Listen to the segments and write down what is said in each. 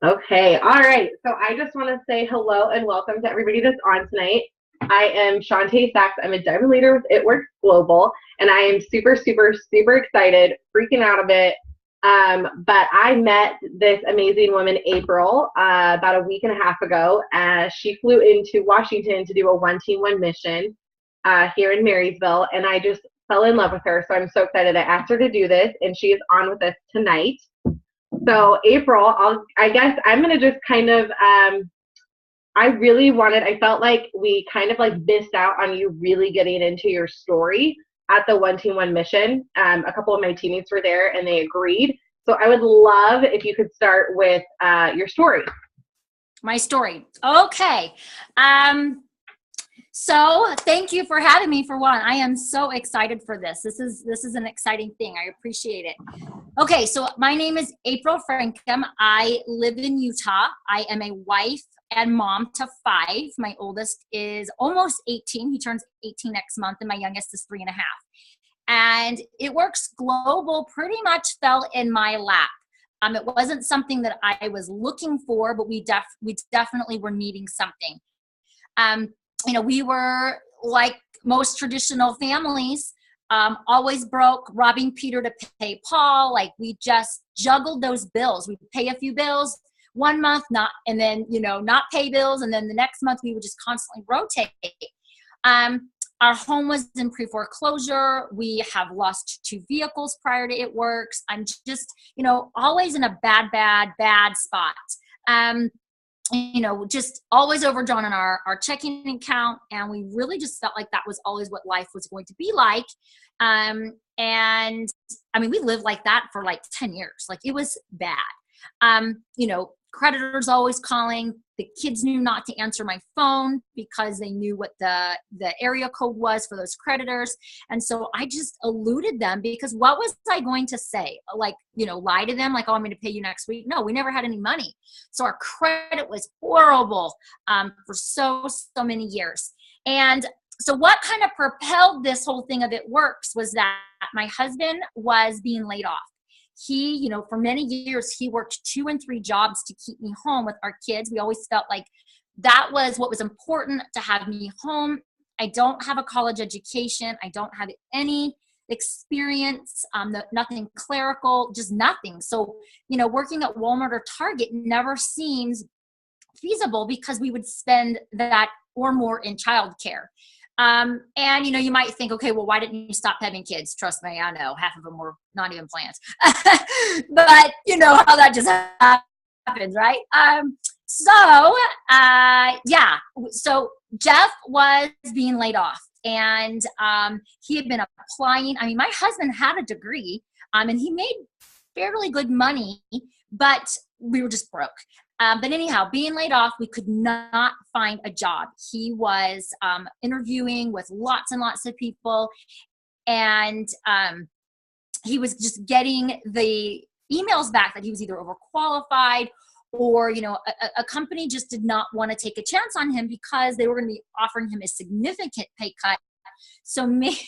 Okay, all right. So I just want to say hello and welcome to everybody that's on tonight. I am Shantae Sachs. I'm a diamond leader with It Works Global, and I am super, super, super excited, freaking out a bit. But I met this amazing woman, April, about a week and a half ago. She flew into Washington to do a one team, one mission here in Marysville, and I just fell in love with her. So I'm so excited. I asked her to do this, and she is on with us tonight. So April, I guess I'm gonna just kind of I felt like we kind of like missed out on you really getting into your story at the one team one mission. A couple of my teammates were there and they agreed. So I would love if you could start with your story. My story. Okay. So thank you for having me for one. I am so excited for this. This is an exciting thing. I appreciate it. Okay, so my name is April Francom. I live in Utah. I am a wife and mom to 5. My oldest is almost 18. He turns 18 next month, and my youngest is 3.5. And It Works Global pretty much fell in my lap. It wasn't something that I was looking for, but we definitely were needing something. We were like most traditional families, always broke, robbing Peter to pay Paul. Like we just juggled those bills. We'd pay a few bills one month, and then not pay bills, and then the next month we would just constantly rotate. Our home was in pre-foreclosure. We have lost 2 vehicles prior to It Works. I'm just, always in a bad spot. Just always overdrawn on our checking account. And we really just felt like that was always what life was going to be like. And I mean, we lived like that for like 10 years. Like it was bad. Creditors always calling. The kids knew not to answer my phone because they knew what the area code was for those creditors. And so I just eluded them because what was I going to say? Like, lie to them like, oh, I'm going to pay you next week. No, we never had any money. So our credit was horrible for so many years. And so what kind of propelled this whole thing of It Works was that my husband was being laid off. He, for many years, he worked 2 and 3 jobs to keep me home with our kids. We always felt like that was what was important, to have me home. I don't have a college education. I don't have any experience, nothing clerical, just nothing. So, working at Walmart or Target never seems feasible because we would spend that or more in childcare. And you might think, okay, well, why didn't you stop having kids? Trust me, I know half of them were not even planned, but you know how that just happens, right? So Jeff was being laid off, and he had been applying. I mean, my husband had a degree, and he made fairly good money, but we were just broke. But anyhow, being laid off, we could not find a job. He was interviewing with lots and lots of people, and he was just getting the emails back that he was either overqualified or, a company just did not want to take a chance on him because they were going to be offering him a significant pay cut. So maybe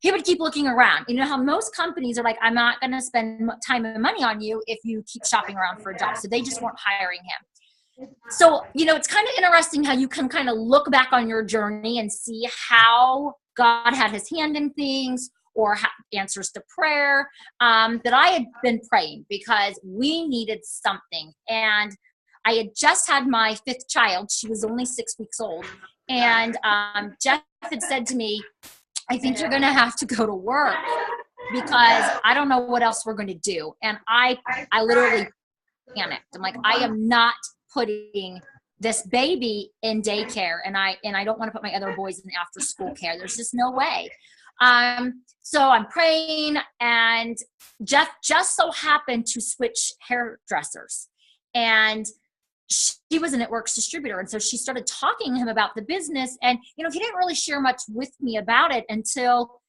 he would keep looking around. You know how most companies are like, I'm not going to spend time and money on you if you keep shopping around for a job. So they just weren't hiring him. So, it's kind of interesting how you can kind of look back on your journey and see how God had his hand in things, or answers to prayer that I had been praying because we needed something. And I had just had my 5th child. She was only 6 weeks old. And Jeff had said to me, I think you're going to have to go to work because I don't know what else we're going to do. And I literally panicked. I'm like, I am not putting this baby in daycare, and I don't want to put my other boys in after school care. There's just no way. So I'm praying, and Jeff just so happened to switch hairdressers, and she was an It Works distributor. And so she started talking to him about the business, and, he didn't really share much with me about it until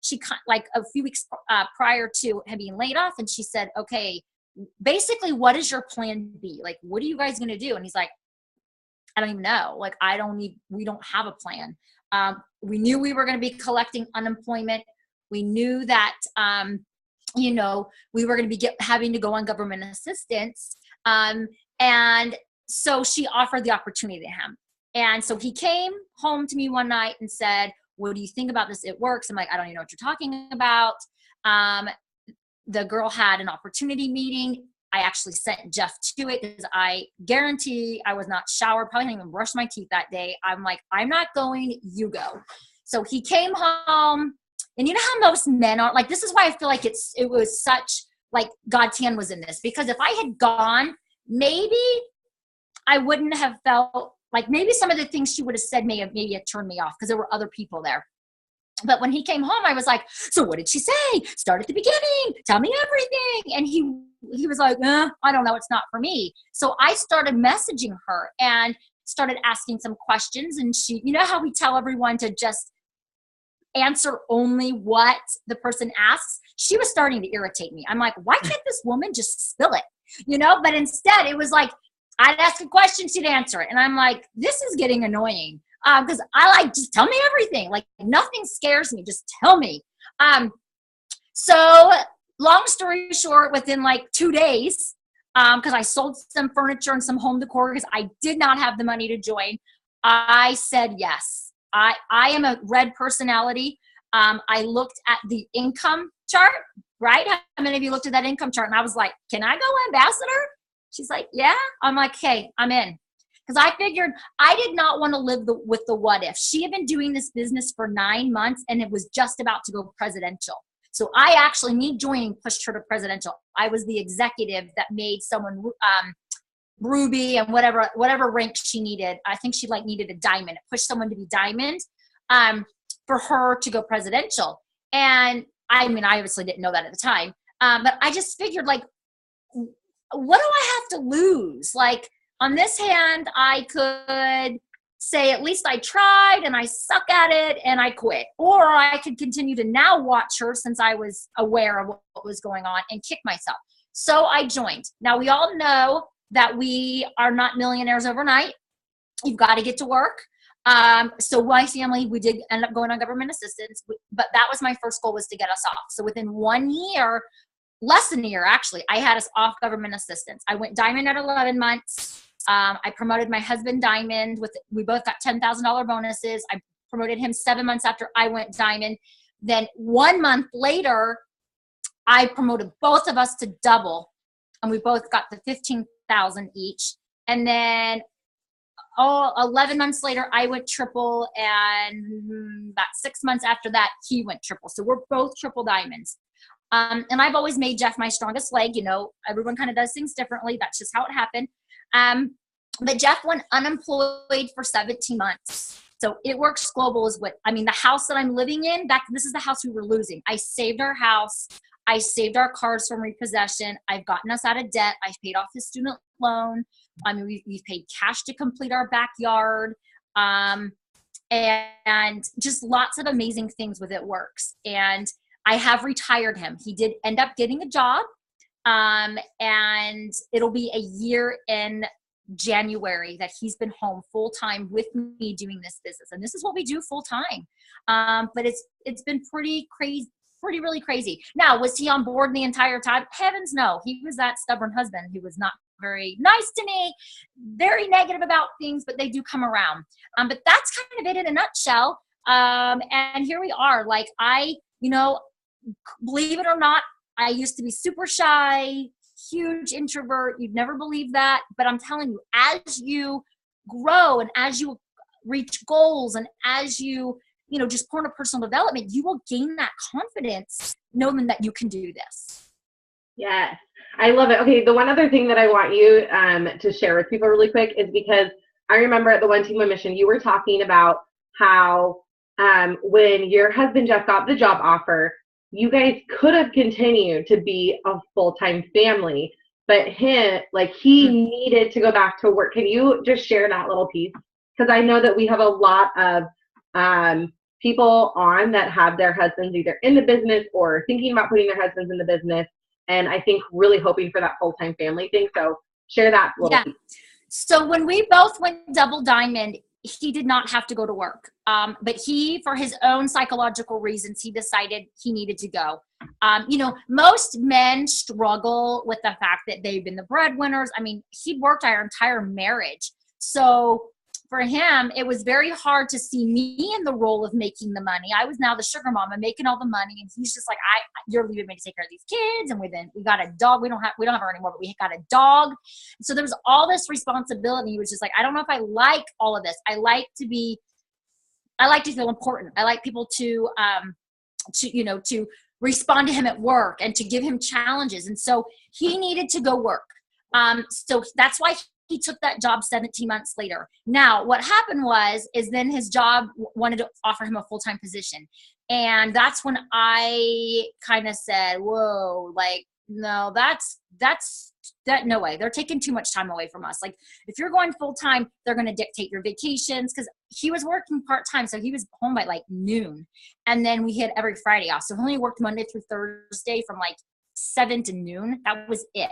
she, like a few weeks prior to him being laid off. And she said, okay, basically, what is your plan B? Like, what are you guys going to do? And he's like, I don't even know. Like, we don't have a plan. We knew we were going to be collecting unemployment. We knew that we were going to be having to go on government assistance. And so she offered the opportunity to him. And so he came home to me one night and said, what do you think about this? It works. I'm like, I don't even know what you're talking about. The girl had an opportunity meeting. I actually sent Jeff to it because I guarantee I was not showered, probably didn't even brush my teeth that day. I'm like, I'm not going, you go. So he came home, and you know how most men are, like, this is why I feel like it was such, like, God's hand was in this, because if I had gone, maybe I wouldn't have felt, like, maybe some of the things she would have said maybe it turned me off because there were other people there. But when he came home, I was like, so what did she say? Start at the beginning. Tell me everything. And he was like, I don't know. It's not for me. So I started messaging her and started asking some questions. And she, you know how we tell everyone to just answer only what the person asks? She was starting to irritate me. I'm like, why can't this woman just spill it? But instead it was like, I'd ask a question, she'd answer it. And I'm like, this is getting annoying. Because I like, just tell me everything. Like, nothing scares me. Just tell me. So long story short, within like 2 days, because I sold some furniture and some home decor because I did not have the money to join, I said yes. I am a red personality. I looked at the income chart, right? How many of you looked at that income chart? And I was like, can I go ambassador? She's like, yeah. I'm like, hey, I'm in. Because I figured I did not want to live with the what if. She had been doing this business for 9 months and it was just about to go presidential. So I actually, me joining, pushed her to presidential. I was the executive that made someone ruby and whatever rank she needed. I think she needed a diamond. It pushed someone to be diamond for her to go presidential. And I mean, I obviously didn't know that at the time. But I just figured, like, what do I have to lose? Like, on this hand, I could say, at least I tried and I suck at it and I quit. Or I could continue to now watch her since I was aware of what was going on and kick myself. So I joined. Now, we all know that we are not millionaires overnight. You've got to get to work. So my family, we did end up going on government assistance, but that was my first goal, was to get us off. So within 1 year, less than a year actually, I had us off government assistance. I went diamond at 11 months. I promoted my husband diamond. We both got $10,000 bonuses. I promoted him 7 months after I went diamond. Then 1 month later, I promoted both of us to double, and we both got the 15,000 each. And then 11 months later, I went triple, and about 6 months after that, he went triple. So we're both triple diamonds. And I've always made Jeff my strongest leg. Everyone kind of does things differently. That's just how it happened. But Jeff went unemployed for 17 months. So It Works Global is the house that I'm living in, this is the house we were losing. I saved our house. I saved our cars from repossession. I've gotten us out of debt. I've paid off his student loan. We've paid cash to complete our backyard. And just lots of amazing things with It Works. And I have retired him. He did end up getting a job. And it'll be a year in January that he's been home full time with me doing this business. And this is what we do full time. But it's been pretty crazy, really crazy. Now, was he on board the entire time? Heavens no. He was that stubborn husband who was not very nice to me, very negative about things, but they do come around. But that's kind of it in a nutshell. And here we are. Like, believe it or not, I used to be super shy, huge introvert. You'd never believe that. But I'm telling you, as you grow and as you reach goals and as you, just pour into personal development, you will gain that confidence knowing that you can do this. Yes, I love it. Okay, the one other thing that I want you to share with people really quick is because I remember at the One Team One Mission, you were talking about how when your husband Jeff got the job offer, you guys could have continued to be a full-time family, but he needed to go back to work. Can you just share that little piece? Because I know that we have a lot of people on that have their husbands either in the business or thinking about putting their husbands in the business, and I think really hoping for that full-time family thing. So share that little piece. So when we both went double diamond, he did not have to go to work. But he, for his own psychological reasons, he decided he needed to go. You know, most men struggle with the fact that they've been the breadwinners. I mean, he worked our entire marriage. So for him, it was very hard to see me in the role of making the money. I was now the sugar mama making all the money. And he's just like, you're leaving me to take care of these kids. And we got a dog. We don't have her anymore, but we got a dog. So there was all this responsibility. He was just like, I don't know if I like all of this. I like to feel important. I like people to respond to him at work and to give him challenges. And so he needed to go work. So that's why he took that job 17 months later. Now, what happened is then his job wanted to offer him a full-time position. And that's when I kind of said, whoa, like, no, no way. They're taking too much time away from us. Like, if you're going full-time, they're going to dictate your vacations, because he was working part-time. So he was home by like noon. And then we had every Friday off. So he only worked Monday through Thursday from like 7 to noon. That was it.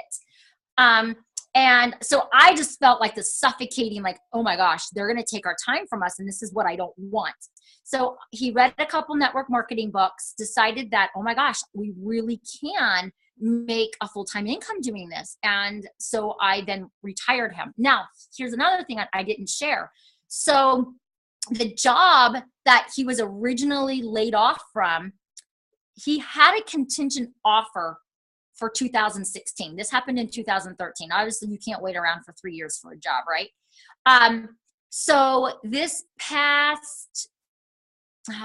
And so I just felt like the suffocating, like, oh my gosh, they're going to take our time from us. And this is what I don't want. So he read a couple network marketing books, decided that, oh my gosh, we really can make a full-time income doing this. And so I then retired him. Now, here's another thing I didn't share. So the job that he was originally laid off from, he had a contingent offer for 2016. This happened in 2013. Obviously, you can't wait around for 3 years for a job, right? So this past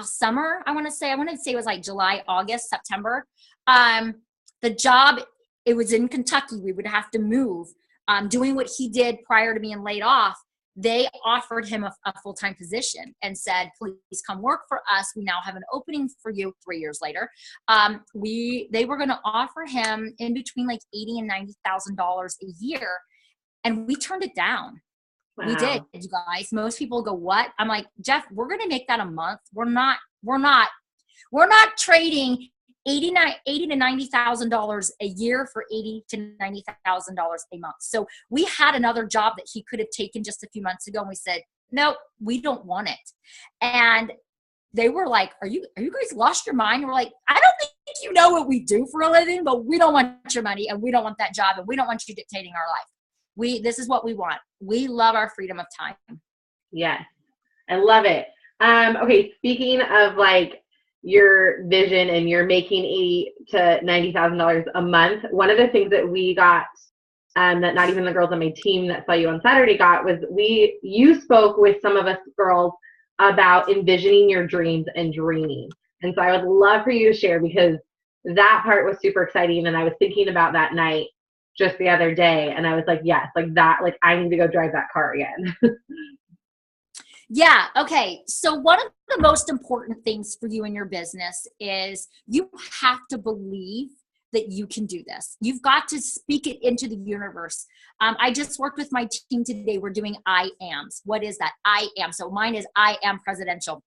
summer, I want to say it was like July, August, September. The job, it was in Kentucky. We would have to move. Doing what he did prior to being laid off, they offered him a full-time position and said, please come work for us. We now have an opening for you 3 years later. They were going to offer him in between like $80,000 and $90,000 a year. And we turned it down. Wow. We did, you guys. Most people go, what? I'm like, Jeff, we're going to make that a month. We're not trading $80,000 to $90,000 a year for $80,000 to $90,000 a month. So we had another job that he could have taken just a few months ago, and we said, nope, we don't want it. And they were like, are you guys lost your mind? And we're like, I don't think you know what we do for a living, but we don't want your money, and we don't want that job, and we don't want you dictating our life. This is what we want. We love our freedom of time. Yes, I love it. Okay, speaking of like your vision and you're making $80,000 to $90,000 a month, one of the things that we got that not even the girls on my team that saw you on Saturday got was you spoke with some of us girls about envisioning your dreams and dreaming. And so I would love for you to share, because that part was super exciting. And I was thinking about that night just the other day, and I was like, yes, like that, like I need to go drive that car again. Yeah. Okay. So one of the most important things for you in your business is you have to believe that you can do this. You've got to speak it into the universe. I just worked with my team today. We're doing I ams. What is that? I am. So mine is I am presidential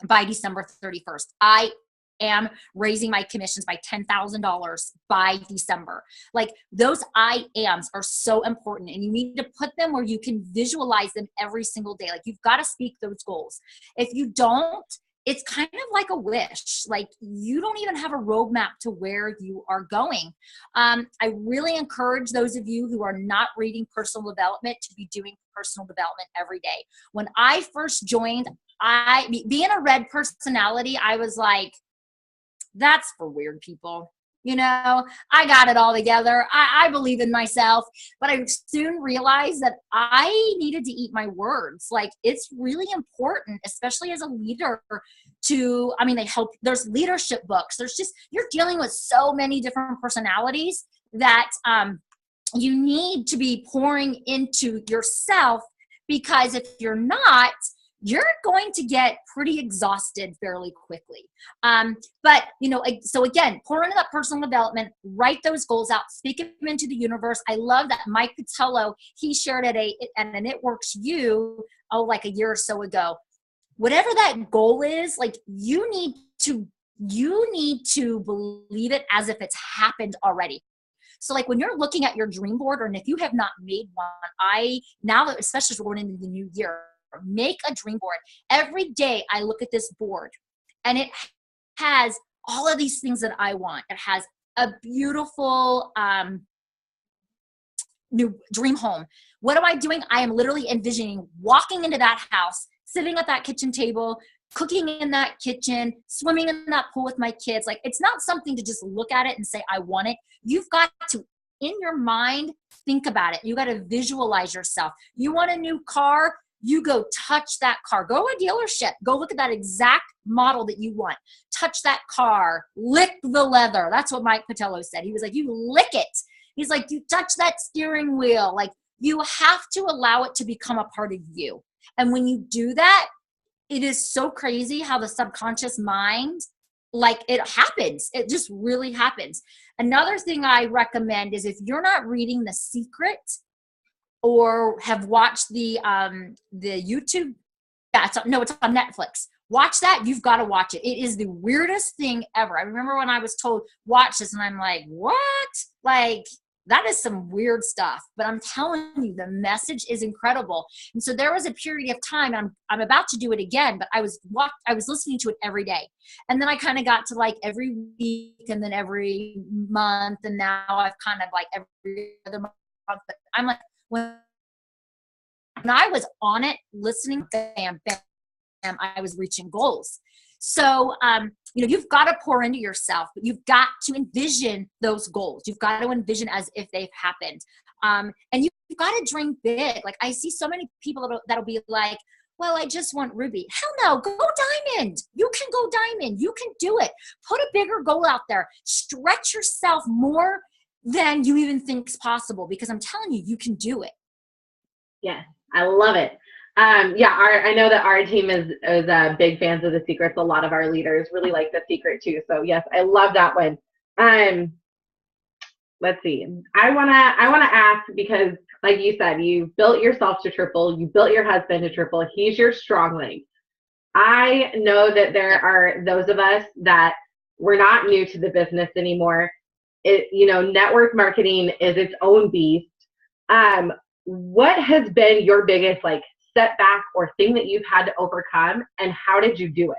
by December 31st. I am raising my commissions by $10,000 by December. Like, those I ams are so important, and you need to put them where you can visualize them every single day. Like, you've got to speak those goals. If you don't, it's kind of like a wish. Like, you don't even have a roadmap to where you are going. I really encourage those of you who are not reading personal development to be doing personal development every day. When I first joined, being a red personality, I was like, that's for weird people. You know, I got it all together. I believe in myself, but I soon realized that I needed to eat my words. Like, it's really important, especially as a leader, they help. There's leadership books. You're dealing with so many different personalities that you need to be pouring into yourself, because if you're not, you're going to get pretty exhausted fairly quickly. But, so again, pour into that personal development, write those goals out, speak them into the universe. I love that Mike Patello, he shared at an It Works You, like a year or so ago. Whatever that goal is, like, you need to believe it as if it's happened already. So like, when you're looking at your dream board, or if you have not made one, now that, especially as we're going into the new year, Make a dream board. Every day I look at this board and it has all of these things that I want. It has a beautiful new dream home. What am I doing? I am literally envisioning walking into that house, sitting at that kitchen table, cooking in that kitchen, swimming in that pool with my kids. Like, it's not something to just look at it and say, I want it. You've got to, in your mind, think about it. You got to visualize yourself. You want a new car? You go touch that car. Go to a dealership. Go look at that exact model that you want. Touch that car. Lick the leather. That's what Mike Patello said. He was like, you lick it. He's like, you touch that steering wheel. Like, you have to allow it to become a part of you. And when you do that, it is so crazy how the subconscious mind, like, it happens. It just really happens. Another thing I recommend is, if you're not reading The Secret or have watched the YouTube, it's on Netflix. Watch that. You've got to watch it. It is the weirdest thing ever. I remember when I was told, watch this, and I'm like, what? Like, that is some weird stuff. But I'm telling you, the message is incredible. And so there was a period of time, I'm about to do it again, but I was listening to it every day. And then I kind of got to like every week, and then every month. And now I've kind of like every other month. But I'm like, when I was on it, listening, bam, bam, bam, I was reaching goals. So, you've got to pour into yourself, but you've got to envision those goals. You've got to envision as if they've happened. And you've got to dream big. Like, I see so many people that'll be like, well, I just want Ruby. Hell no, go diamond. You can go diamond. You can do it. Put a bigger goal out there. Stretch yourself more than you even think is possible, because I'm telling you, you can do it. Yes, I love it. I know that our team is big fans of The Secrets. A lot of our leaders really like The Secret too. So yes, I love that one. Let's see. I wanna ask, because like you said, you built yourself to triple. You built your husband to triple. He's your strong link. I know that there are those of us that we're not new to the business anymore. Network marketing is its own beast. What has been your biggest setback or thing that you've had to overcome, and how did you do it?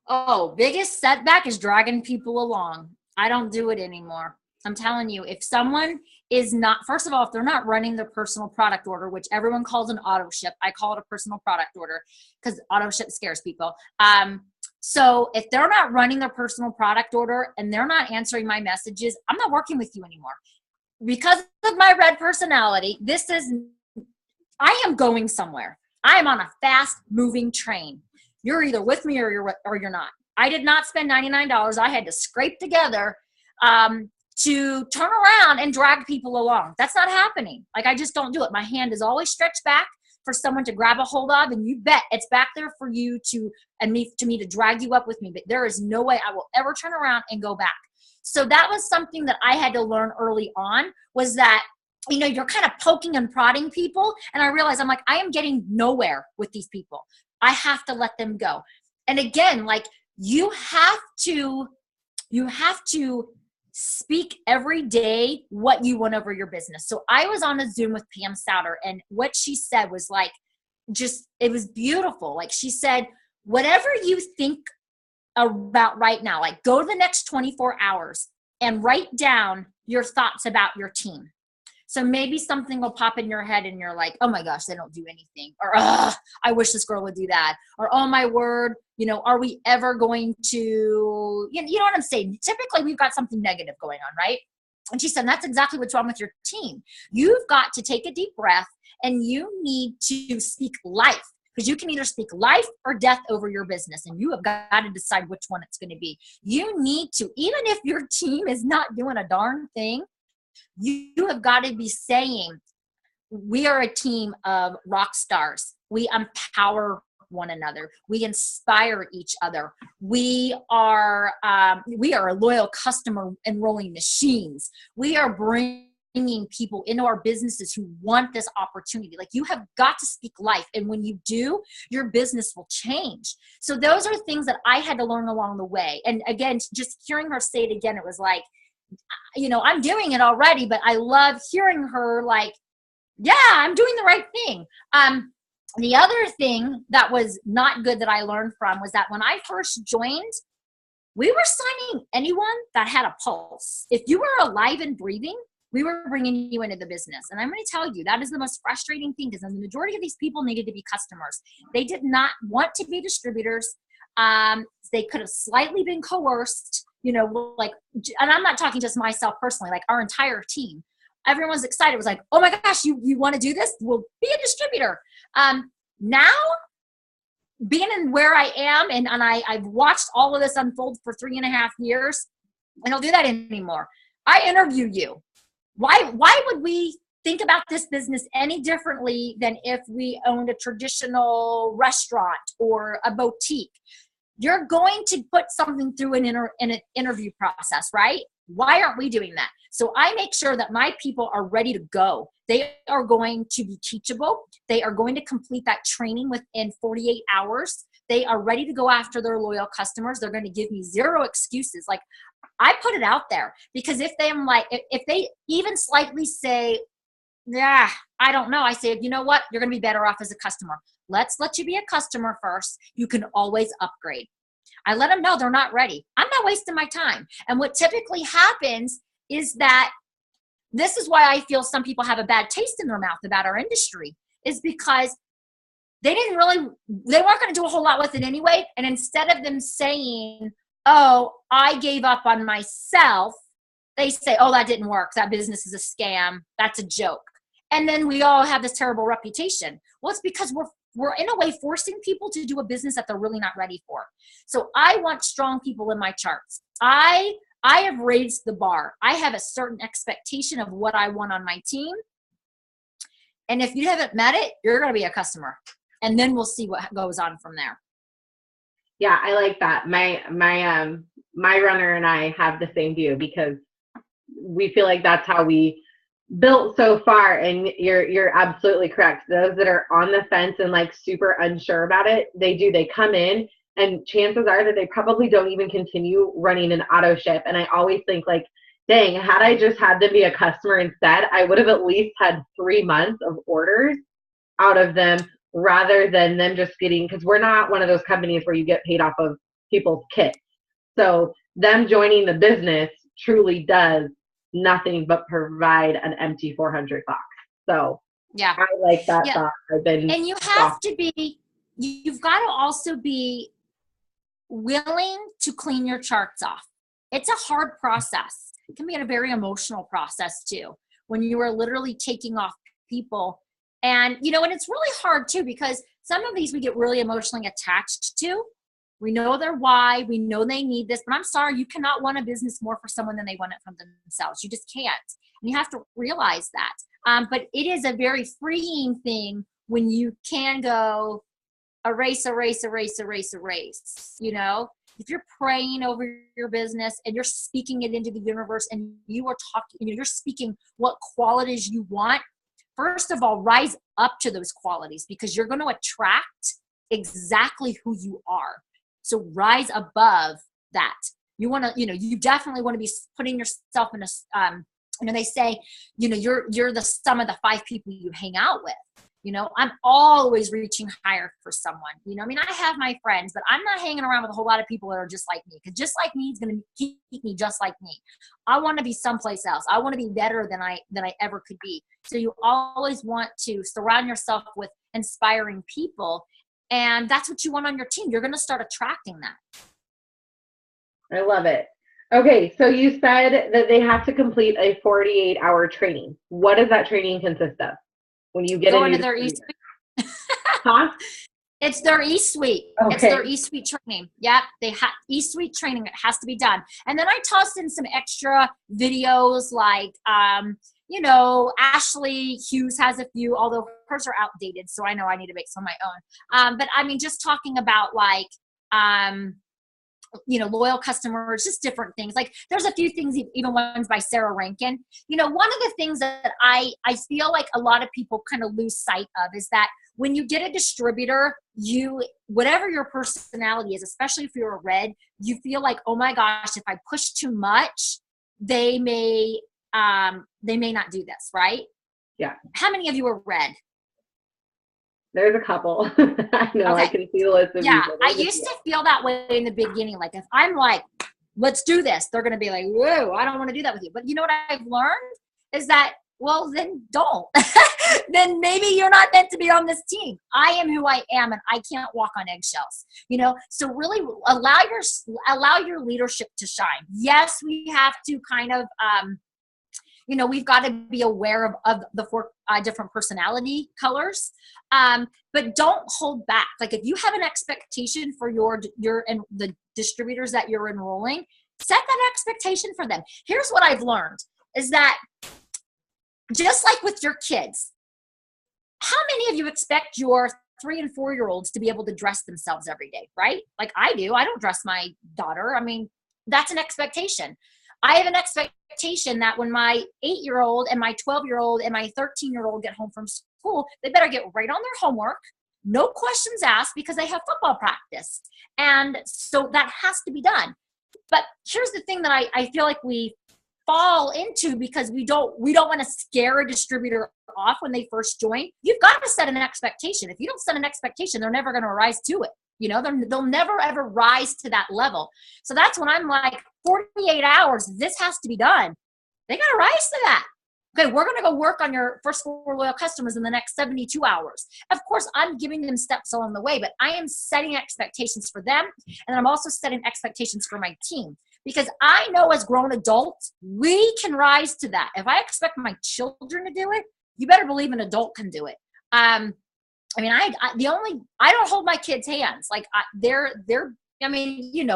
Oh, biggest setback is dragging people along. I don't do it anymore. I'm telling you, if someone is not, first of all, if they're not running their personal product order, which everyone calls an auto ship, I call it a personal product order because auto ship scares people. So if they're not running their personal product order and they're not answering my messages, I'm not working with you anymore. Because of my red personality, I am going somewhere. I am on a fast moving train. You're either with me or you're not. I did not spend $99. I had to scrape together to turn around and drag people along. That's not happening. I just don't do it. My hand is always stretched back for someone to grab a hold of, and you bet it's back there for you to drag you up with me. But there is no way I will ever turn around and go back. So that was something that I had to learn early on, was that, you're kind of poking and prodding people. And I realized, I'm like, I am getting nowhere with these people. I have to let them go. And again, you have to speak every day what you want over your business. So I was on a Zoom with Pam Souter, and what she said was it was beautiful. She said, whatever you think about right now, go to the next 24 hours and write down your thoughts about your team. So maybe something will pop in your head and you're like, oh my gosh, they don't do anything. Or, I wish this girl would do that. Or, oh my word, are we ever going to, you know what I'm saying? Typically we've got something negative going on, right? And she said, that's exactly what's wrong with your team. You've got to take a deep breath, and you need to speak life. Because you can either speak life or death over your business, and you have got to decide which one it's going to be. You need to, even if your team is not doing a darn thing, you have got to be saying, we are a team of rock stars. We empower one another. We inspire each other. We are loyal customer enrolling machines. We are bringing people into our businesses who want this opportunity. You have got to speak life. And when you do, your business will change. So those are things that I had to learn along the way. And again, just hearing her say it again, it was I'm doing it already, but I love hearing her Yeah, I'm doing the right thing. The other thing that was not good that I learned from was that when I first joined, we were signing anyone that had a pulse. If you were alive and breathing, we were bringing you into the business. And I'm going to tell you, that is the most frustrating thing, because the majority of these people needed to be customers. They did not want to be distributors. They could have slightly been coerced, like, and I'm not talking just myself personally, like our entire team. Everyone's excited. It was like, oh my gosh, you want to do this? Well, be a distributor. Now, being in where I am, and I've watched all of this unfold for 3.5 years, I don't do that anymore. I interview you. Why would we think about this business any differently than if we owned a traditional restaurant or a boutique? You're going to put something through an interview process, right? Why aren't we doing that? So I make sure that my people are ready to go. They are going to be teachable. They are going to complete that training within 48 hours. They are ready to go after their loyal customers. They're going to give me zero excuses. Like, I put it out there, because if they even slightly say, yeah, I don't know, I say, you know what? You're going to be better off as a customer. Let's let you be a customer first. You can always upgrade. I let them know they're not ready. I'm not wasting my time. And what typically happens is that this is why I feel some people have a bad taste in their mouth about our industry, is because they weren't going to do a whole lot with it anyway. And instead of them saying, oh, I gave up on myself, they say, oh, that didn't work. That business is a scam. That's a joke. And then we all have this terrible reputation. Well, it's because we're in a way forcing people to do a business that they're really not ready for. So I want strong people in my charts. I have raised the bar. I have a certain expectation of what I want on my team. And if you haven't met it, you're going to be a customer. And then we'll see what goes on from there. Yeah, I like that. My runner and I have the same view, because we feel like that's how we built so far. And you're absolutely correct. Those that are on the fence and like super unsure about it, they come in, and chances are that they probably don't even continue running an auto ship. And I always think, like, dang, had I just had them be a customer instead, I would have at least had 3 months of orders out of them, rather than them just getting, because we're not one of those companies where you get paid off of people's kits. So them joining the business truly does nothing but provide an empty 400 box. So yeah, I like that thought. And you have to be, you've got to also be willing to clean your charts off. It's a hard process. It can be a very emotional process too, when you are literally taking off people. And, and it's really hard too, because some of these we get really emotionally attached to. We know their why. We know they need this, but I'm sorry, you cannot want a business more for someone than they want it from themselves. You just can't. And you have to realize that. But it is a very freeing thing when you can go erase. If you're praying over your business and you're speaking it into the universe, and you are talking, you're speaking what qualities you want, first of all, rise up to those qualities, because you're going to attract exactly who you are. So rise above that. You want to, you definitely want to be putting yourself in a, they say, you're the sum of the 5 people you hang out with. I'm always reaching higher for someone. I have my friends, but I'm not hanging around with a whole lot of people that are just like me, because just like me is going to keep me just like me. I want to be someplace else. I want to be better than I ever could be. So you always want to surround yourself with inspiring people, and that's what you want on your team. You're going to start attracting that. I love it. Okay, so you said that they have to complete a 48-hour training. What does that training consist of? When you get into their e-suite. Huh? It's their e-suite. Okay. It's their e-suite training. Yeah, they have e-suite training. It has to be done. And then I tossed in some extra videos, like, Ashley Hughes has a few, although hers are outdated, so I know I need to make some of my own. But just talking about, like, loyal customers, just different things. Like, there's a few things, even ones by Sarah Rankin. One of the things that I feel like a lot of people kind of lose sight of is that when you get a distributor, whatever your personality is, especially if you're a red, you feel like, oh my gosh, if I push too much, they may not do this, right? Yeah. How many of you are red? There's a couple. I know, Okay. I can see the list of Yeah, people. I used to feel that way in the beginning. Like if I'm like, let's do this, they're going to be like, whoa, I don't want to do that with you. But you know what I've learned is that, well, then don't. Then maybe you're not meant to be on this team. I am who I am, and I can't walk on eggshells. So really allow your leadership to shine. Yes, we have to kind of we've got to be aware of the four different personality colors, but don't hold back. Like if you have an expectation for your and the distributors that you're enrolling, set that expectation for them. Here's what I've learned is that just like with your kids, how many of you expect your 3 and 4 year olds to be able to dress themselves every day, right? Like I do. I don't dress my daughter. I mean, that's an expectation. I have an expectation that when my 8-year-old and my 12-year-old and my 13-year-old get home from school, they better get right on their homework, no questions asked, because they have football practice. And so that has to be done. But here's the thing that I feel like we fall into, because we don't want to scare a distributor off when they first join. You've got to set an expectation. If you don't set an expectation, they're never going to rise to it. They'll never ever rise to that level. So that's when I'm like, 48 hours, this has to be done. They got to rise to that. Okay, we're going to go work on your first 4 loyal customers in the next 72 hours. Of course, I'm giving them steps along the way, but I am setting expectations for them. And I'm also setting expectations for my team, because I know as grown adults, we can rise to that. If I expect my children to do it, you better believe an adult can do it. I don't hold my kids' hands. Like they're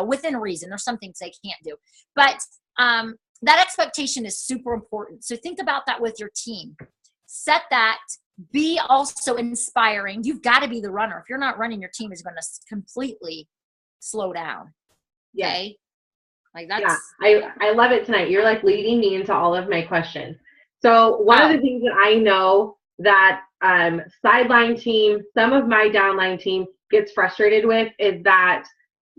within reason. There's some things they can't do, but that expectation is super important. So think about that with your team. Set that. Be also inspiring. You've got to be the runner. If you're not running, your team is going to completely slow down. Okay. Like that's. Yeah, I love it tonight. You're like leading me into all of my questions. So one of the things that I know that sideline team, some of my downline team gets frustrated with is that,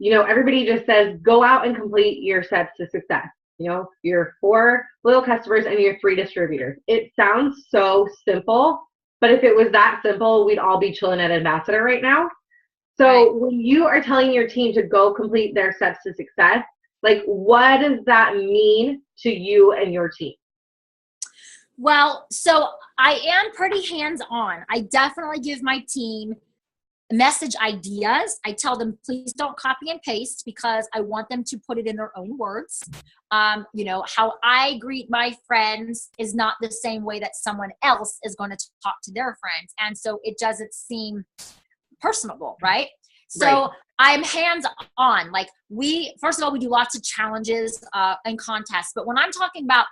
everybody just says, go out and complete your steps to success. Your 4 loyal customers and your 3 distributors. It sounds so simple, but if it was that simple, we'd all be chilling at Ambassador right now. So when you are telling your team to go complete their steps to success, like what does that mean to you and your team? Well, so I am pretty hands-on. I definitely give my team message ideas. I tell them, please don't copy and paste, because I want them to put it in their own words. How I greet my friends is not the same way that someone else is going to talk to their friends. And so it doesn't seem personable, right? So I'm hands-on. Like first of all, we do lots of challenges and contests. But when I'm talking about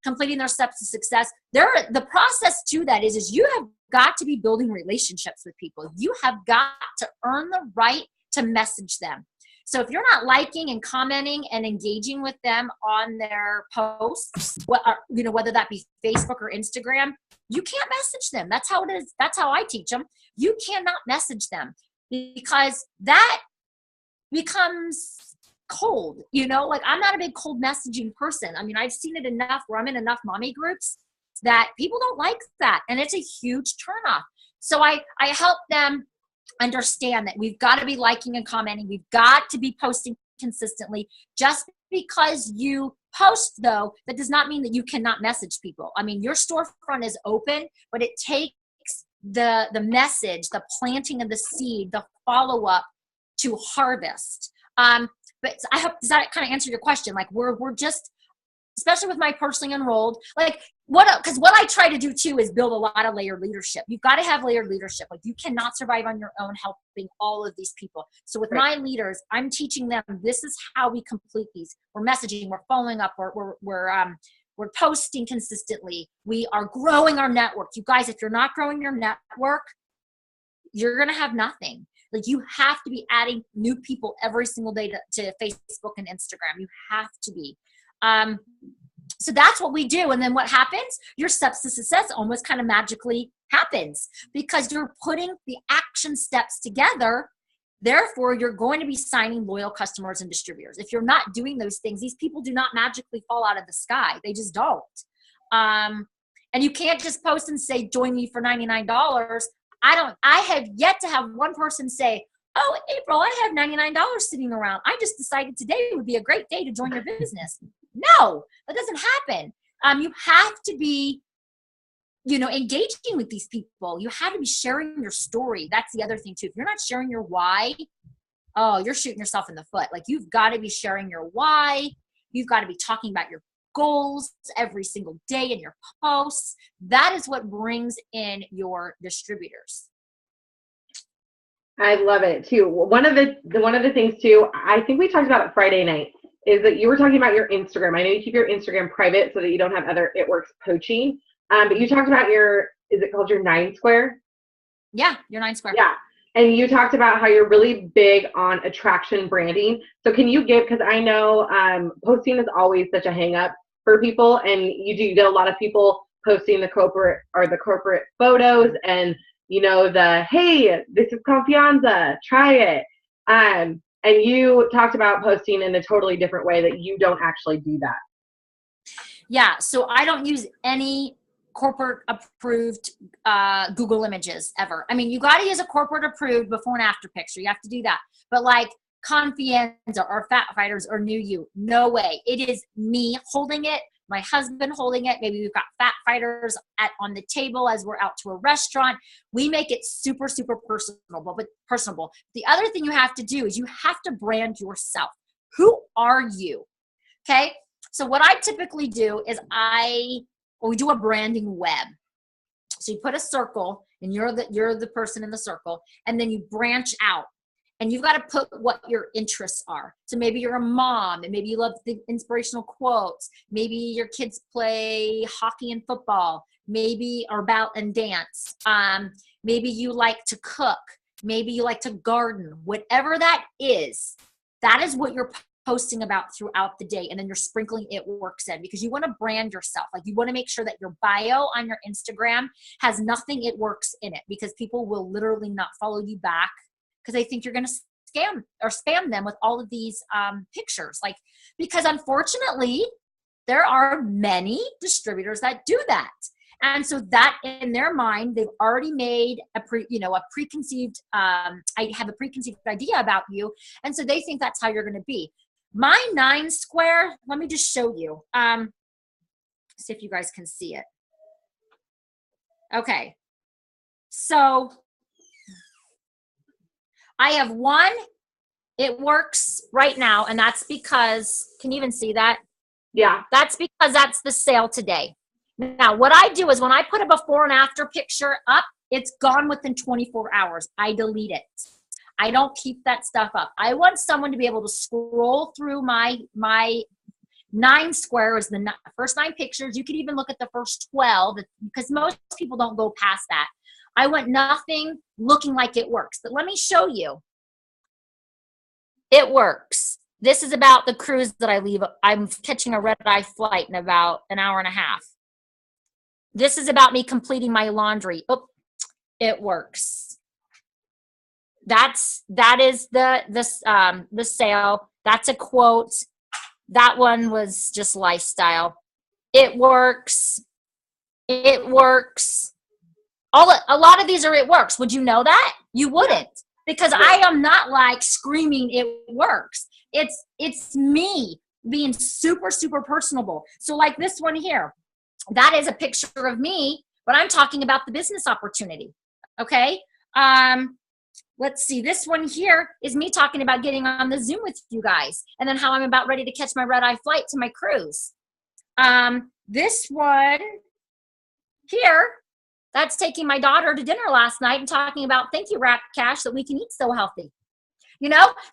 completing their steps to success, the process to that is you have got to be building relationships with people. You have got to earn the right to message them. So if you're not liking and commenting and engaging with them on their posts, whether that be Facebook or Instagram, you can't message them. That's how it is. That's how I teach them. You cannot message them, because that becomes cold. Like I'm not a big cold messaging person. I mean, I've seen it enough where I'm in enough mommy groups that people don't like that, and it's a huge turnoff. So I help them understand that we've got to be liking and commenting. We've got to be posting consistently. Just because you post, though, that does not mean that you cannot message people. I mean, your storefront is open, but it takes the message, the planting of the seed, the follow-up to harvest. But I hope, does that kind of answer your question? Like we're just, especially with my personally enrolled, like because what I try to do too is build a lot of layered leadership. You've got to have layered leadership. Like you cannot survive on your own helping all of these people. So with my leaders, I'm teaching them, this is how we complete these. We're messaging, we're following up, we're posting consistently. We are growing our network. You guys, if you're not growing your network, you're going to have nothing. Like you have to be adding new people every single day to Facebook and Instagram. You have to be. So that's what we do. And then what happens? Your steps to success almost kind of magically happens, because you're putting the action steps together. Therefore, you're going to be signing loyal customers and distributors. If you're not doing those things, these people do not magically fall out of the sky. They just don't. And you can't just post and say, join me for $99. I have yet to have one person say, oh, April, I have $99 sitting around. I just decided today would be a great day to join your business. No, that doesn't happen. You have to be, engaging with these people. You have to be sharing your story. That's the other thing too. If you're not sharing your why, oh, you're shooting yourself in the foot. Like, you've got to be sharing your why. You've got to be talking about your goals every single day in your posts. That is what brings in your distributors. I love it too. One of the things too, I think we talked about it Friday night, is that you were talking about your Instagram. I know you keep your Instagram private so that you don't have other It Works poaching. But you talked about is it called your 9 Square? Yeah, your 9 Square. Yeah. And you talked about how you're really big on attraction branding. So can you because I know posting is always such a hang up for people, and you get a lot of people posting the corporate photos and hey, this is confianza, try it. And you talked about posting in a totally different way, that you don't actually do that. Yeah, so I don't use any corporate approved Google images ever. I mean, you got to use a corporate approved before and after picture. You have to do that. But like Confianza or Fat Fighters or New You, no way. It is me holding it, my husband holding it. Maybe we've got Fat Fighters on the table as we're out to a restaurant. We make it super, super personable. The other thing you have to do is you have to brand yourself. Who are you? Okay. So what I typically do is we do a branding web. So you put a circle, and you're the person in the circle, and then you branch out, and you've got to put what your interests are. So maybe you're a mom, and maybe you love the inspirational quotes. Maybe your kids play hockey and football, maybe or balllet and dance. Maybe you like to cook. Maybe you like to garden. Whatever that is what you're posting about throughout the day, and then you're sprinkling It Works in, because you want to brand yourself. Like, you want to make sure that your bio on your Instagram has nothing It Works in it, because people will literally not follow you back because they think you're going to scam or spam them with all of these pictures. Like, because unfortunately there are many distributors that do that. And so that in their mind, they've already made a preconceived idea about you. And so they think that's how you're going to be. My 9 Square, let me just show you. See if you guys can see it. Okay. So I have one It Works right now, and that's because, can you even see that? Yeah. That's because that's the sale today. Now, what I do is when I put a before and after picture up, it's gone within 24 hours. I delete it. I don't keep that stuff up. I want someone to be able to scroll through my 9 Square is the first 9 pictures. You could even look at the first 12, because most people don't go past that. I want nothing looking like It Works. But let me show you. It Works. This is about the cruise that I leave. I'm catching a red-eye flight in about an hour and a half. This is about me completing my laundry. Oh, It Works. That is the sale. That's a quote. That one was just lifestyle. It Works. It Works. A lot of these are It Works. Would you know that? You wouldn't, because I am not like screaming It Works. It's me being super, super personable. So like this one here, that is a picture of me, but I'm talking about the business opportunity. Okay. Let's see. This one here is me talking about getting on the Zoom with you guys, and then how I'm about ready to catch my red-eye flight to my cruise. This one here, that's taking my daughter to dinner last night and talking about thank you, Rap Cash, that we can eat so healthy.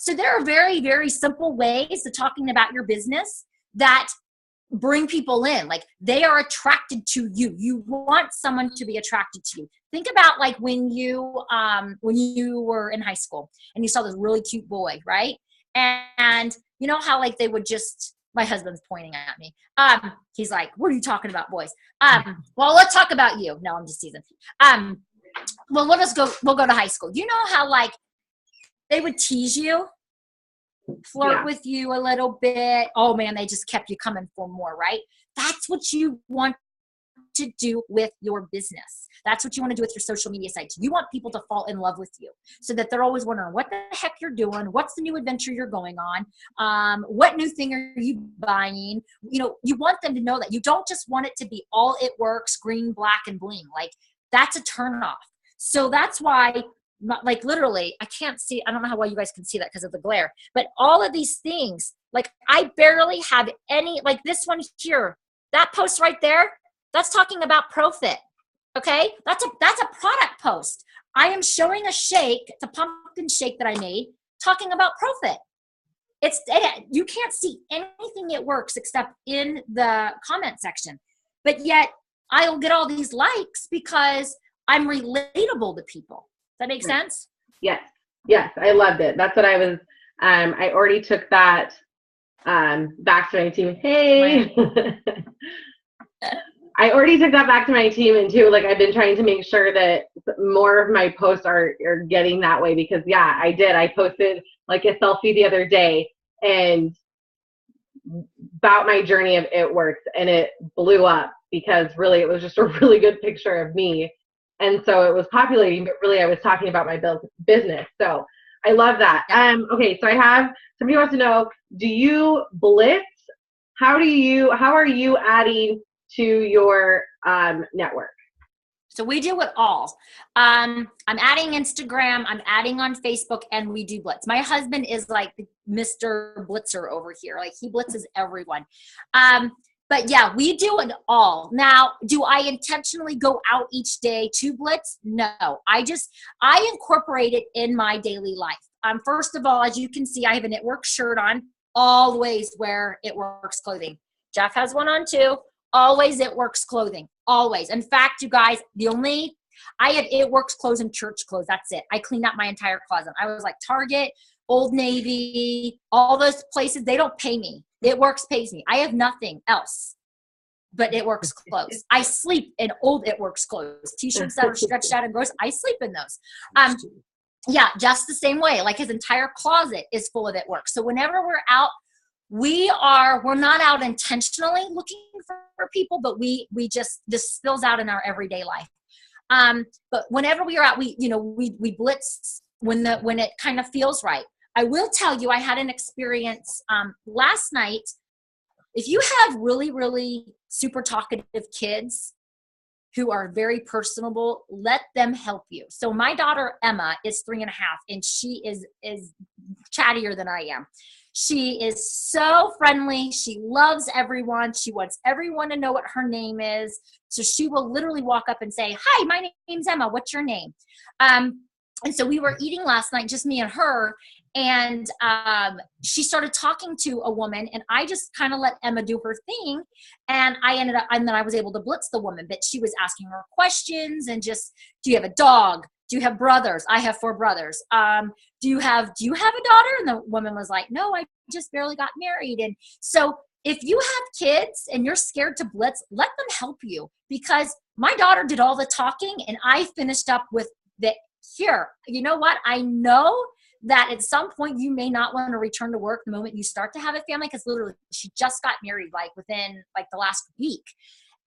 So there are very, very simple ways of talking about your business that bring people in. Like, they are attracted to you. You want someone to be attracted to you. Think about like when you were in high school and you saw this really cute boy, right? And you know how like they would just, my husband's pointing at me. He's like, what are you talking about, boys? Well, let's talk about you. No, I'm just teasing. Well, we'll go to high school. You know how like they would tease you, flirt with you a little bit. Oh man, they just kept you coming for more, right? That's what you want to do with your business. That's what you want to do with your social media sites. You want people to fall in love with you so that they're always wondering what the heck you're doing, what's the new adventure you're going on, what new thing are you buying. You want them to know that. You don't just want it to be all it works, green, black, and bling. Like, that's a turn off. So that's why, like, literally, I can't see, I don't know how well you guys can see that because of the glare, but all of these things, like, I barely have any, like this one here, that post right there, that's talking about profit. Okay. That's a product post. I am showing a shake, it's a pumpkin shake that I made, talking about profit. You can't see anything it works except in the comment section, but yet I'll get all these likes because I'm relatable to people. Does that make sense? Yes. I loved it. That's what I was, I already took that back to my team. Hey. I already took that back to my team, and too, like, I've been trying to make sure that more of my posts are getting that way, because yeah, I did. I posted like a selfie the other day and about my journey of It Works, and it blew up because really it was just a really good picture of me. And so it was populating, but really I was talking about my business. So I love that. Okay, so somebody wants to know, do you blitz? How are you adding to your network? So we do it all. I'm adding Instagram, I'm adding on Facebook, and we do blitz. My husband is like Mr. Blitzer over here. Like, he blitzes everyone. But yeah, we do it all. Now, do I intentionally go out each day to blitz? No, I incorporate it in my daily life. First of all, as you can see, I have an It Works shirt on. Always wear It Works clothing. Jeff has one on too. Always It Works clothing. Always. In fact, you guys, I have It Works clothes and church clothes. That's it. I cleaned out my entire closet. I was like Target, Old Navy, all those places. They don't pay me. It Works pays me. I have nothing else but It Works clothes. I sleep in old It Works clothes. T-shirts that are stretched out and gross, I sleep in those. Yeah, just the same way. Like, his entire closet is full of It Works. So whenever we're out, we're not out intentionally looking for people, but this spills out in our everyday life. But whenever we are out, we blitz when it kind of feels right. I will tell you, I had an experience last night. If you have really, really super talkative kids who are very personable, let them help you. So my daughter Emma is 3.5, and she is chattier than I am. She is so friendly. She loves everyone. She wants everyone to know what her name is. So she will literally walk up and say, "Hi, my name's Emma. What's your name?" And so we were eating last night, just me and her, and she started talking to a woman, and I just kind of let Emma do her thing, and then I was able to blitz the woman, but she was asking her questions and just, "Do you have a dog? Do you have brothers?" I have 4 brothers. Do you have a daughter? And the woman was like, "No, I just barely got married." And so if you have kids and you're scared to blitz, let them help you, because my daughter did all the talking and I finished up with here, you know what? I know that at some point you may not want to return to work the moment you start to have a family, because literally she just got married like within like the last week.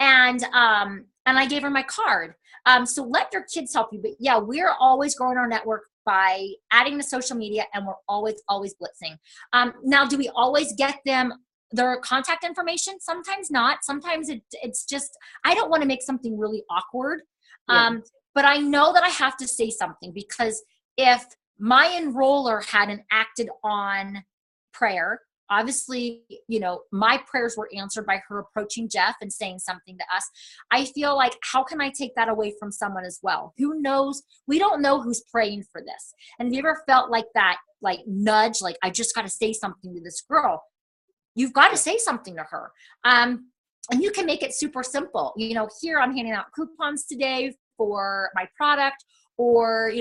And I gave her my card. So let your kids help you. But yeah, we're always growing our network by adding to social media, and we're always blitzing. Now, do we always get them their contact information? Sometimes not. Sometimes it's just, I don't want to make something really awkward. Yeah. But I know that I have to say something, because if my enroller hadn't acted on prayer, obviously, my prayers were answered by her approaching Jeff and saying something to us. I feel like, how can I take that away from someone as well? Who knows? We don't know who's praying for this. And have you ever felt like that, like nudge, like, I just got to say something to this girl? You've got to say something to her. And you can make it super simple. Here I'm handing out coupons today for my product, or,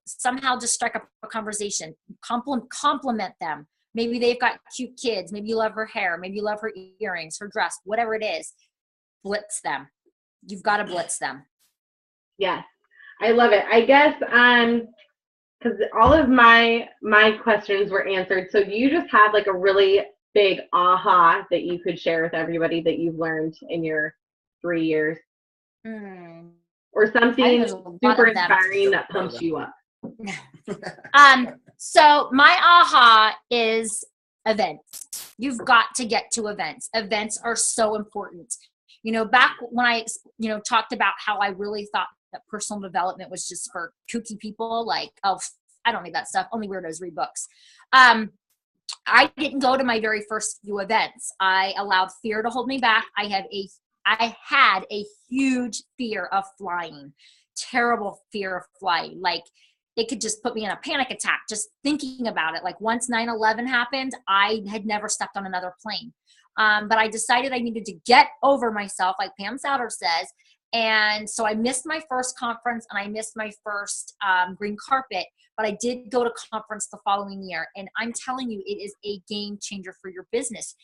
somehow just strike up a conversation, compliment them. Maybe they've got cute kids. Maybe you love her hair. Maybe you love her earrings, her dress, whatever it is. Blitz them. You've got to blitz them. Yes. I love it. I guess, because all of my questions were answered. So do you just have like a really big aha that you could share with everybody that you've learned in your 3 years? Mm. or I think something there's a lot super of them. inspiring that pumps you up? So my aha is events. You've got to get to events. Events are so important. Back when I, talked about how I really thought that personal development was just for kooky people, like, oh, I don't need that stuff. Only weirdos read books. I didn't go to my very first few events. I allowed fear to hold me back. I had a huge fear of flying, terrible fear of flying. Like, it could just put me in a panic attack just thinking about it. Like, once 9/11 happened, I had never stepped on another plane. But I decided I needed to get over myself, like Pam Souter says. And so I missed my first conference and I missed my first green carpet, but I did go to conference the following year. And I'm telling you, it is a game changer for your business.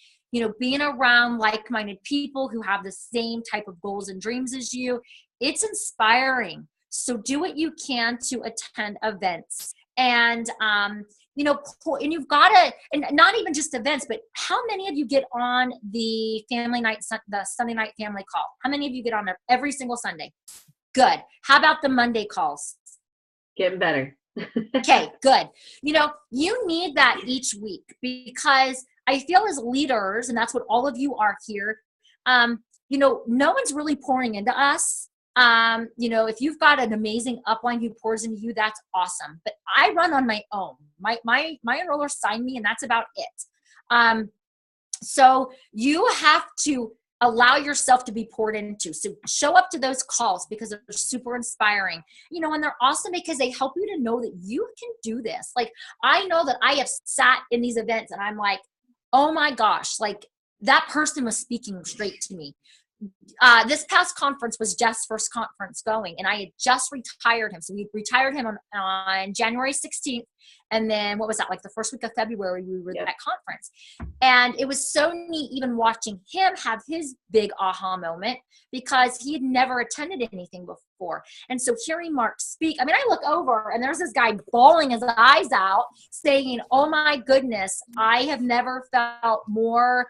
Being around like-minded people who have the same type of goals and dreams as you, it's inspiring. So do what you can to attend events. And, and you've got to, and not even just events, but how many of you get on the family night, the Sunday night family call? How many of you get on there every single Sunday? Good. How about the Monday calls? Getting better. Okay, good. You need that each week, because I feel as leaders, and that's what all of you are here, no one's really pouring into us. If you've got an amazing upline who pours into you, that's awesome. But I run on my own. My enrollers sign me, and that's about it. So you have to allow yourself to be poured into. So show up to those calls because they're super inspiring, and they're awesome because they help you to know that you can do this. Like, I know that I have sat in these events and I'm like, oh my gosh, like, that person was speaking straight to me. This past conference was Jeff's first conference going, and I had just retired him. So we retired him on January 16th. And then what was that? Like the first week of February, we were at that conference. And it was so neat even watching him have his big aha moment, because he had never attended anything before. And so hearing Mark speak, I look over and there's this guy bawling his eyes out saying, oh my goodness, I have never felt more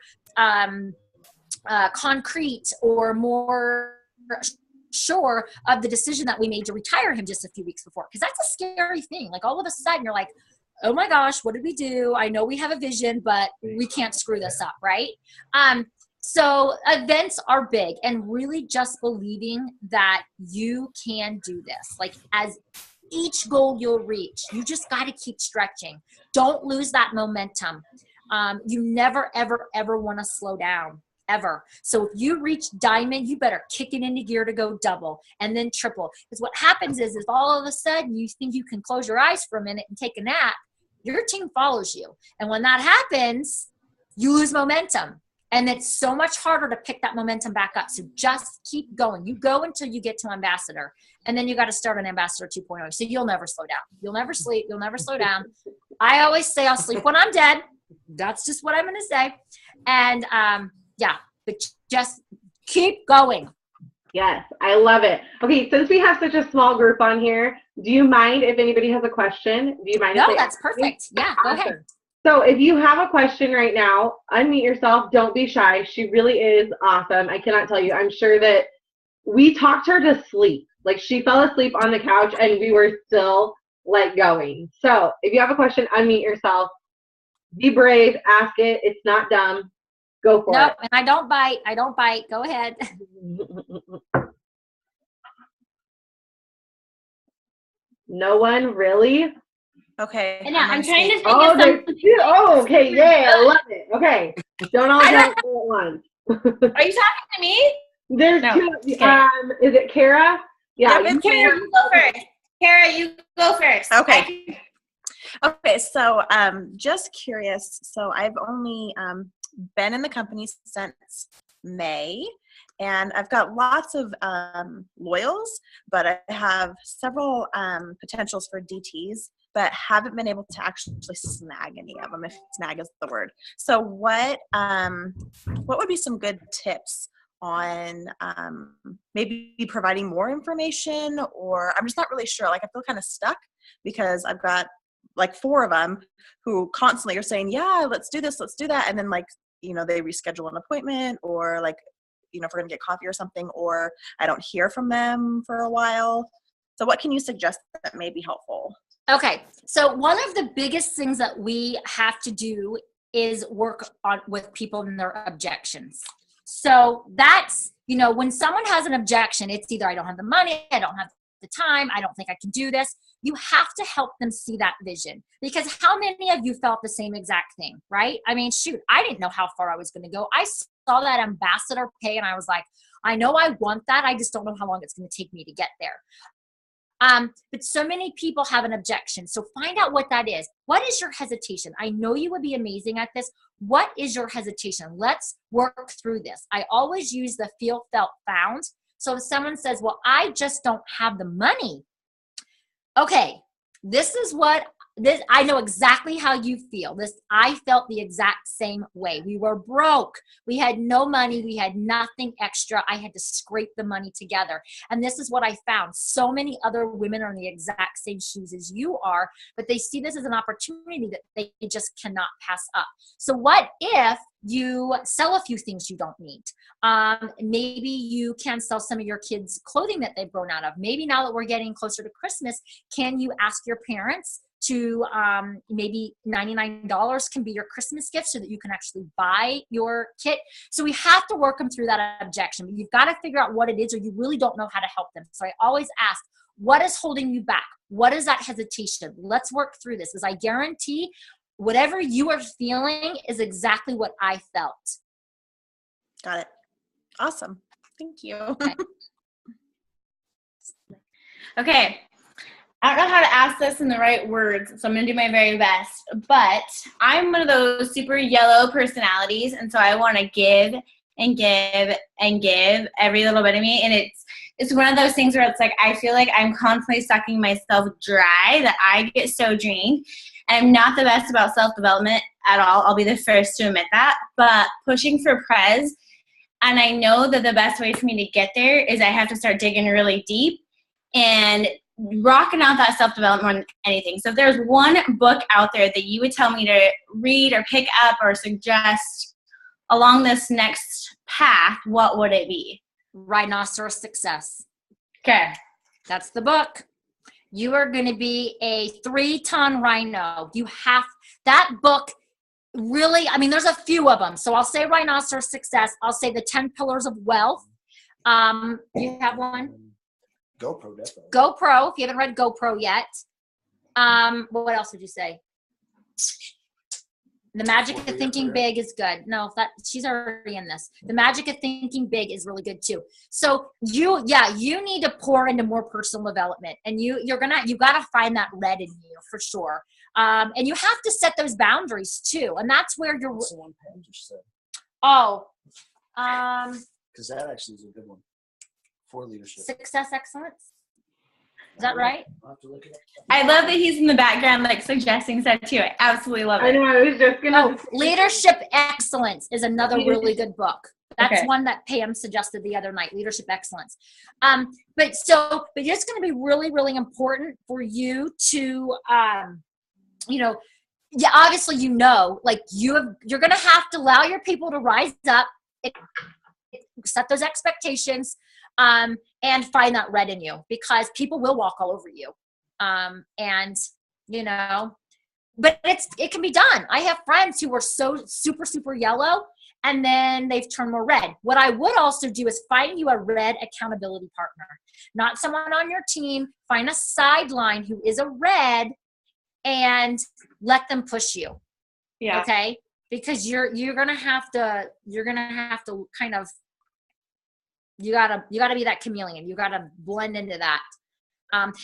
concrete or more sure of the decision that we made to retire him just a few weeks before. Because that's a scary thing. Like, all of a sudden you're like, oh my gosh, what did we do? I know we have a vision, but we can't screw this up, right? So events are big, and really just believing that you can do this. Like, as each goal you'll reach, you just got to keep stretching. Don't lose that momentum. You never, ever, ever want to slow down. Ever. So if you reach diamond, you better kick it into gear to go double and then triple. Because what happens is all of a sudden you think you can close your eyes for a minute and take a nap, your team follows you. And when that happens, you lose momentum. And it's so much harder to pick that momentum back up. So just keep going. You go until you get to ambassador. And then you got to start on ambassador 2.0. So you'll never slow down. You'll never sleep. You'll never slow down. I always say I'll sleep when I'm dead. That's just what I'm going to say. And, yeah, but just keep going. Yes, I love it. Okay, since we have such a small group on here, do you mind if anybody has a question? Do you mind? No, that's perfect. Yeah, go ahead. So if you have a question right now, unmute yourself. Don't be shy. She really is awesome. I cannot tell you. I'm sure that we talked her to sleep. Like, she fell asleep on the couch and we were still going. So if you have a question, unmute yourself. Be brave. Ask it. It's not dumb. Go for it. Nope, and I don't bite. Go ahead. No one, really? Okay. And I'm trying to think of something. Oh, okay, yeah, I love it. Okay, don't all jump at once. Are you talking to me? There's two. Is it Kara? Yeah, it's Kara. You go first. Kara, you go first. Okay. Okay, so just curious. So I've only been in the company since May, and I've got lots of loyals, but I have several potentials for DTs, but haven't been able to actually snag any of them, if snag is the word. So what would be some good tips on maybe providing more information? Or I'm just not really sure. Like, I feel kind of stuck because I've got like 4 of them who constantly are saying, yeah, let's do this, let's do that. And then, like, they reschedule an appointment, or like, if we're going to get coffee or something, or I don't hear from them for a while. So what can you suggest that may be helpful? Okay, so one of the biggest things that we have to do is work on with people and their objections. So that's, when someone has an objection, it's either I don't have the money, I don't have the time, I don't think I can do this. You have to help them see that vision, because how many of you felt the same exact thing, right? I mean, shoot, I didn't know how far I was going to go. I saw that ambassador pay and I was like, I know I want that. I just don't know how long it's going to take me to get there. But so many people have an objection. So find out what that is. What is your hesitation? I know you would be amazing at this. What is your hesitation? Let's work through this. I always use the feel, felt, found. So if someone says, well, I just don't have the money. Okay, I know exactly how you feel. I felt the exact same way. We were broke. We had no money. We had nothing extra. I had to scrape the money together. And this is what I found. So many other women are in the exact same shoes as you are, but they see this as an opportunity that they just cannot pass up. So what if you sell a few things you don't need? Maybe you can sell some of your kids' clothing that they've grown out of. Maybe now that we're getting closer to Christmas, can you ask your parents to maybe $99 can be your Christmas gift so that you can actually buy your kit? So we have to work them through that objection, but you've got to figure out what it is, or you really don't know how to help them. So I always ask, what is holding you back? What is that hesitation? Let's work through this, because I guarantee whatever you are feeling is exactly what I felt. Got it. Awesome. Thank you. Okay. I don't know how to ask this in the right words, so I'm going to do my very best. But I'm one of those super yellow personalities, and so I want to give and give and give every little bit of me. And it's one of those things where it's like I feel like I'm constantly sucking myself dry, that I get so drained. And I'm not the best about self-development at all. I'll be the first to admit that. But pushing for Prez, and I know that the best way for me to get there is I have to start digging really deep and rocking out that self-development more than anything. So if there's one book out there that you would tell me to read or pick up or suggest along this next path, what would it be? Rhinoceros Success. Okay. That's the book. You are going to be a 3-ton rhino. You have that book. Really, I mean, there's a few of them. So I'll say Rhinoceros Success. I'll say the 10 Pillars of Wealth. You have one? GoPro, definitely. GoPro, if you haven't read GoPro yet. What else would you say? The Magic of Thinking Big is good. No, she's already in this. The Magic of Thinking Big is really good too. So you need to pour into more personal development, and you got to find that red in you for sure. And you have to set those boundaries too, and that's where you're. What's the one Pam just said? Oh, because that actually is a good one for leadership. Success Excellence. Is that right? I'll have to look it up. I love that he's in the background, like, suggesting stuff too. I absolutely love I it. know, I was just going to. Leadership Excellence is another really good book. That's Okay. one that Pam suggested the other night, Leadership Excellence. But it's going to be really, really important for you to, obviously, like you're going to have to allow your people to rise up, set those expectations, and find that red in you, because people will walk all over you. But it can be done. I have friends who were so super, super yellow, and then they've turned more red. What I would also do is find you a red accountability partner, not someone on your team. Find a sideline who is a red and let them push you. Yeah. Okay. Because you're going to have to kind of, you gotta be that chameleon. You gotta blend into that.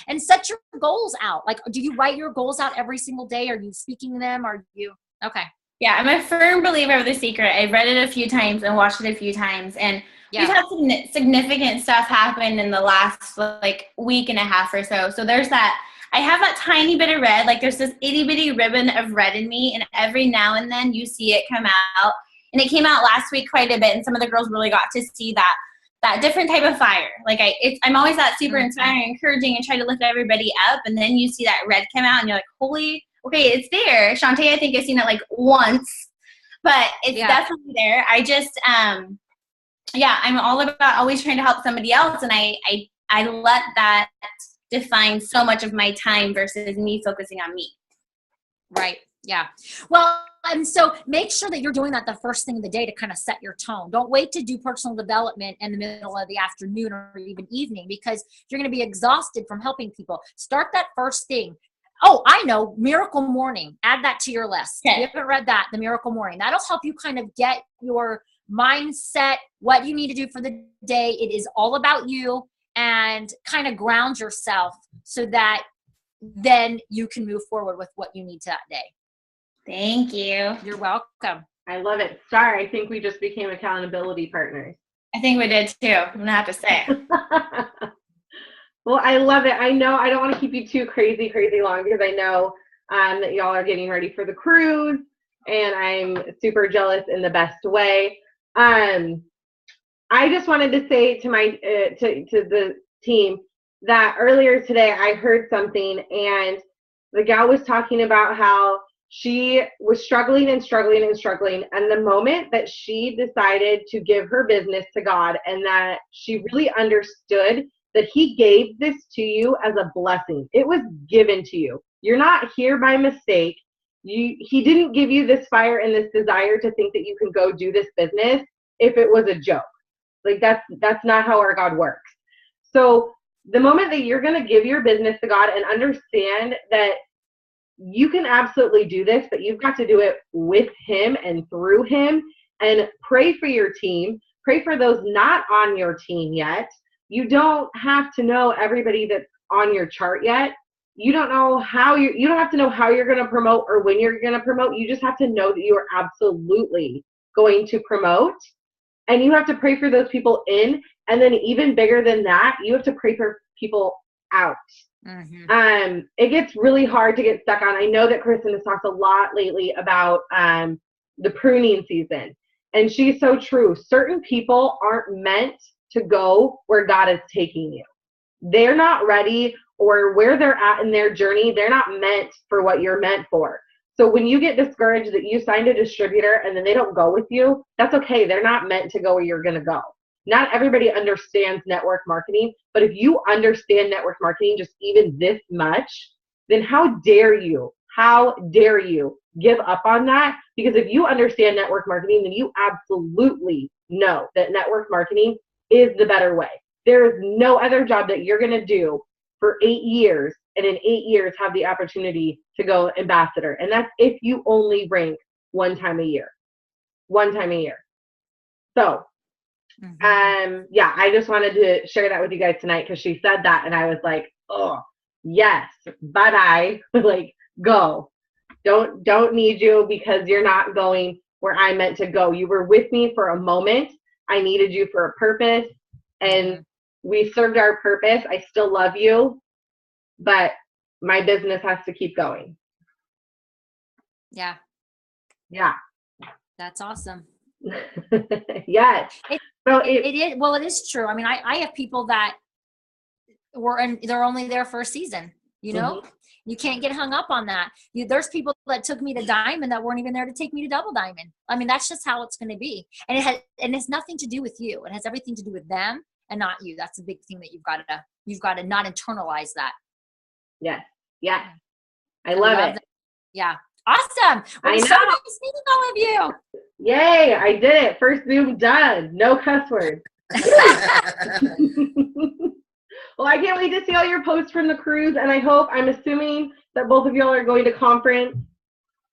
And set your goals out. Like, do you write your goals out every single day? Are you speaking them? Are you okay? Yeah, I'm a firm believer of The Secret. I've read it a few times and watched it a few times, and we've had some significant stuff happen in the last week and a half or so. So there's that. I have that tiny bit of red. Like, there's this itty bitty ribbon of red in me, and every now and then you see it come out. And it came out last week quite a bit, and some of the girls really got to see that different type of fire. Like I'm always that super inspiring, encouraging, and try to lift everybody up. And then you see that red come out and you're like, holy, okay, it's there. Shantae, I think I've seen it once, but it's definitely there. I just, yeah, I'm all about always trying to help somebody else. And I let that define so much of my time versus me focusing on me. Right. Yeah. Well, and so make sure that you're doing that the first thing of the day to kind of set your tone. Don't wait to do personal development in the middle of the afternoon or even evening, because you're going to be exhausted from helping people. Start that first thing. Oh, I know, Miracle Morning. Add that to your list. Okay. If you haven't read that, the Miracle Morning. That'll help you kind of get your mindset, what you need to do for the day. It is all about you, and kind of ground yourself so that then you can move forward with what you need that day. Thank you. You're welcome. I love it. Star, I think we just became accountability partners. I think we did too. I'm going to have to say. Well, I love it. I know I don't want to keep you too crazy long, because I know that y'all are getting ready for the cruise, and I'm super jealous in the best way. I just wanted to say to my to the team that earlier today I heard something, and the gal was talking about how she was struggling, and the moment that she decided to give her business to God, and that she really understood that he gave this to you as a blessing. It was given to you. You're not here by mistake. He didn't give you this fire and this desire to think that you can go do this business if it was a joke. Like that's not how our God works. So the moment that you're going to give your business to God and understand that you can absolutely do this, but you've got to do it with him and through him, and pray for your team. Pray for those not on your team yet. You don't have to know everybody that's on your chart yet. You don't know how you don't have to know how you're going to promote or when you're going to promote. You just have to know that you are absolutely going to promote, and you have to pray for those people in. And then even bigger than that, you have to pray for people out. Mm-hmm. It gets really hard to get stuck on. I know that Kristen has talked a lot lately about the pruning season, and she's so true. Certain people aren't meant to go where God is taking you. They're not ready, or where they're at in their journey, they're not meant for what you're meant for. So when you get discouraged that you signed a distributor and then they don't go with you, that's okay. They're not meant to go where you're going to go. Not everybody understands network marketing, but if you understand network marketing just even this much, then how dare you give up on that? Because if you understand network marketing, then you absolutely know that network marketing is the better way. There is no other job that you're going to do for 8 years, and in 8 years have the opportunity to go ambassador. And that's if you only rank one time a year. So, yeah, I just wanted to share that with you guys tonight, because she said that, and I was like, oh, yes, bye-bye. Like, go. Don't need you, because you're not going where I meant to go. You were with me for a moment. I needed you for a purpose, and we served our purpose. I still love you, but my business has to keep going. Yeah. That's awesome. Yes. It is. Well, it is true. I mean, I have people that they're only there for a season, you know. Mm-hmm. You can't get hung up on that. There's people that took me to diamond that weren't even there to take me to double diamond. I mean, that's just how it's going to be. And it's nothing to do with you. It has everything to do with them and not you. That's the big thing that you've got to not internalize that. Yes. Yeah. I love it. That. Yeah. Awesome. Well, so nice meeting all of you. Yay. I did it. First Zoom done. No cuss words. Well, I can't wait to see all your posts from the cruise, and I'm assuming that both of y'all are going to conference.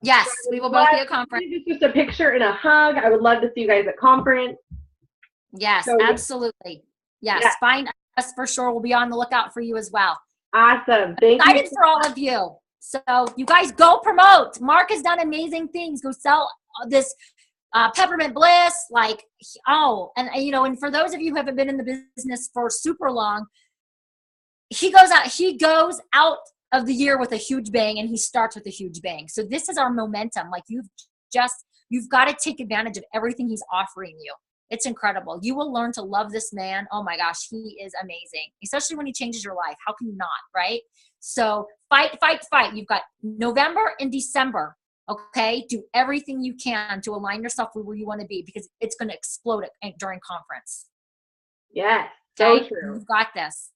Yes, we will both be at conference. It's just a picture and a hug. I would love to see you guys at conference. Yes, so, absolutely. Yes, find us for sure. We'll be on the lookout for you as well. Awesome. Thank you. Excited for all of you. So you guys go promote. Mark has done amazing things. Go sell this peppermint bliss. And for those of you who haven't been in the business for super long, he goes out of the year with a huge bang, and he starts with a huge bang. So this is our momentum. Like you've got to take advantage of everything he's offering you. It's incredible. You will learn to love this man. Oh my gosh, he is amazing. Especially when he changes your life. How can you not, right? So fight. You've got November and December. Okay, do everything you can to align yourself with where you want to be, because it's going to explode during conference. Yes, Okay, so true. you've got this.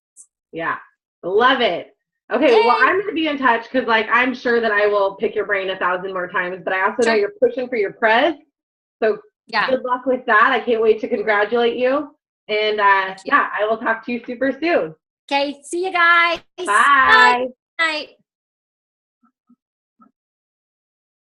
Yeah, love it. Okay, well, I'm going to be in touch because, like, I'm sure that I will pick your brain 1,000 more times, but I also know you're pushing for your prez. So good luck with that. I can't wait to congratulate you. And yeah, I will talk to you super soon. Okay, see you guys. Bye. Bye. Night.